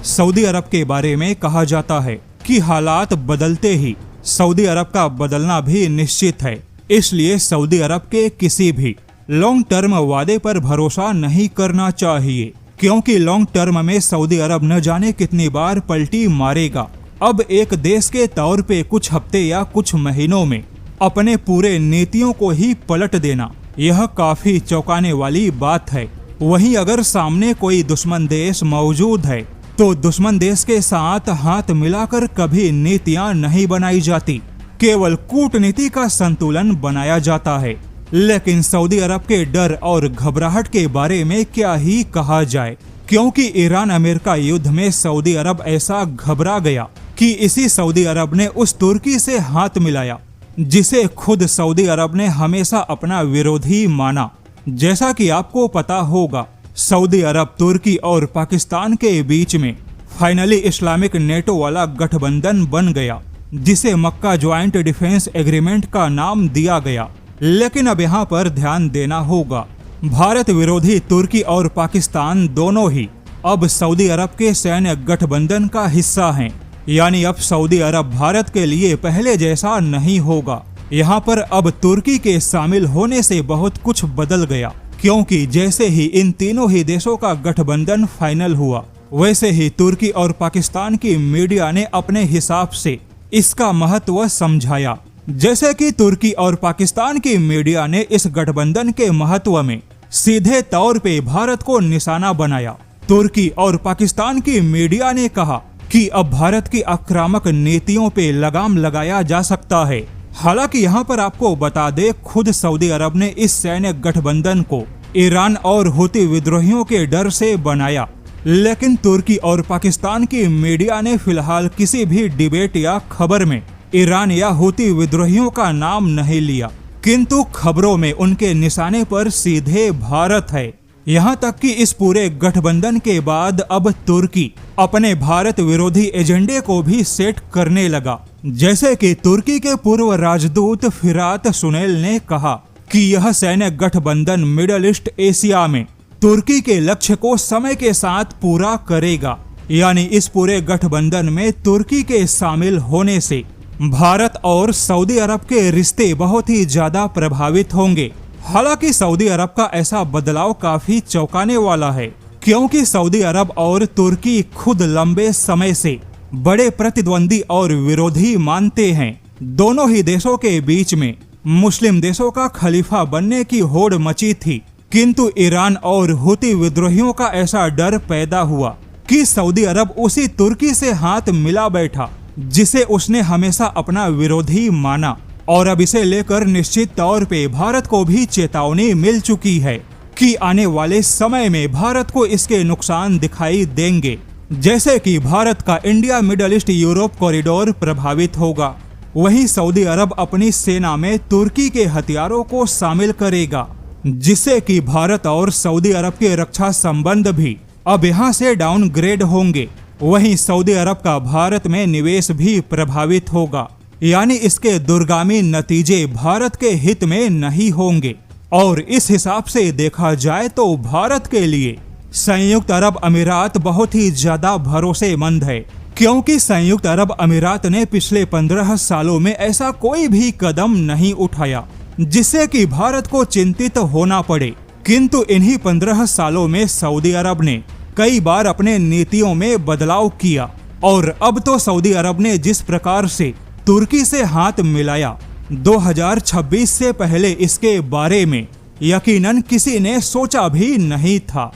Saudi अरब के बारे में कहा जाता है कि हालात बदलते ही सऊदी अरब का बदलना भी निश्चित है। इसलिए सऊदी अरब के किसी भी लॉन्ग टर्म वादे पर भरोसा नहीं करना चाहिए, क्योंकि लॉन्ग टर्म में सऊदी अरब न जाने कितनी बार पलटी मारेगा। अब एक देश के तौर पे कुछ हफ्ते या कुछ महीनों में अपने पूरे नीतियों को ही पलट देना, यह काफी चौंकाने वाली बात है। वहीं अगर सामने कोई दुश्मन देश मौजूद है तो दुश्मन देश के साथ हाथ मिलाकर कभी नीतियां नहीं बनाई जाती, केवल कूटनीति का संतुलन बनाया जाता है। लेकिन सऊदी अरब के डर और घबराहट के बारे में क्या ही कहा जाए, क्योंकि ईरान अमेरिका युद्ध में सऊदी अरब ऐसा घबरा गया कि इसी सऊदी अरब ने उस तुर्की से हाथ मिलाया जिसे खुद सऊदी अरब ने हमेशा अपना विरोधी माना। जैसा कि आपको पता होगा, सऊदी अरब, तुर्की और पाकिस्तान के बीच में फाइनली इस्लामिक नेटो वाला गठबंधन बन गया, जिसे मक्का ज्वाइंट डिफेंस एग्रीमेंट का नाम दिया गया। लेकिन अब यहाँ पर ध्यान देना होगा, भारत विरोधी तुर्की और पाकिस्तान दोनों ही अब सऊदी अरब के सैन्य गठबंधन का हिस्सा हैं। यानी अब सऊदी अरब भारत के लिए पहले जैसा नहीं होगा। यहाँ पर अब तुर्की के शामिल होने से बहुत कुछ बदल गया, क्योंकि जैसे ही इन तीनों ही देशों का गठबंधन फाइनल हुआ, वैसे ही तुर्की और पाकिस्तान की मीडिया ने अपने हिसाब से इसका महत्व समझाया। जैसे कि तुर्की और पाकिस्तान की मीडिया ने इस गठबंधन के महत्व में सीधे तौर पे भारत को निशाना बनाया। तुर्की और पाकिस्तान की मीडिया ने कहा कि अब भारत की आक्रामक नीतियों पे लगाम लगाया जा सकता है। हालांकि यहाँ पर आपको बता दे, खुद सऊदी अरब ने इस सैन्य गठबंधन को ईरान और हुती विद्रोहियों के डर से बनाया। लेकिन तुर्की और पाकिस्तान की मीडिया ने फिलहाल किसी भी डिबेट या खबर में ईरान या हुती विद्रोहियों का नाम नहीं लिया, किंतु खबरों में उनके निशाने पर सीधे भारत है। यहाँ तक कि इस पूरे गठबंधन के बाद अब तुर्की अपने भारत विरोधी एजेंडे को भी सेट करने लगा। जैसे कि तुर्की के पूर्व राजदूत फिरात सुनेल ने कहा कि यह सैन्य गठबंधन मिडल ईस्ट एशिया में तुर्की के लक्ष्य को समय के साथ पूरा करेगा। यानी इस पूरे गठबंधन में तुर्की के शामिल होने से भारत और सऊदी अरब के रिश्ते बहुत ही ज्यादा प्रभावित होंगे। हालांकि सऊदी अरब का ऐसा बदलाव काफी चौंकाने वाला है, क्योंकि सऊदी अरब और तुर्की खुद लंबे समय से बड़े प्रतिद्वंदी और विरोधी मानते हैं। दोनों ही देशों के बीच में मुस्लिम देशों का खलीफा बनने की होड़ मची थी, किंतु ईरान और हुती विद्रोहियों का ऐसा डर पैदा हुआ कि सऊदी अरब उसी तुर्की से हाथ मिला बैठा जिसे उसने हमेशा अपना विरोधी माना। और अब इसे लेकर निश्चित तौर पे भारत को भी चेतावनी मिल चुकी है कि आने वाले समय में भारत को इसके नुकसान दिखाई देंगे। जैसे कि भारत का India middle east Europe corridor प्रभावित होगा, वहीं सऊदी अरब अपनी सेना में तुर्की के हथियारों को शामिल करेगा, जिससे कि भारत और सऊदी अरब के रक्षा संबंध भी अब यहाँ से डाउनग्रेड होंगे। वहीं सऊदी अरब का भारत में निवेश भी प्रभावित होगा। यानी इसके दूरगामी नतीजे भारत के हित में नहीं होंगे। और इस हिसाब से देखा जाए तो भारत के लिए संयुक्त अरब अमीरात बहुत ही ज्यादा भरोसेमंद है, क्योंकि संयुक्त अरब अमीरात ने पिछले 15 सालों में ऐसा कोई भी कदम नहीं उठाया जिससे कि भारत को चिंतित होना पड़े। किंतु इन्हीं 15 सालों में सऊदी अरब ने कई बार अपने नीतियों में बदलाव किया, और अब तो सऊदी अरब ने जिस प्रकार से तुर्की से हाथ मिलाया, 2026 से पहले इसके बारे में यकीनन किसी ने सोचा भी नहीं था।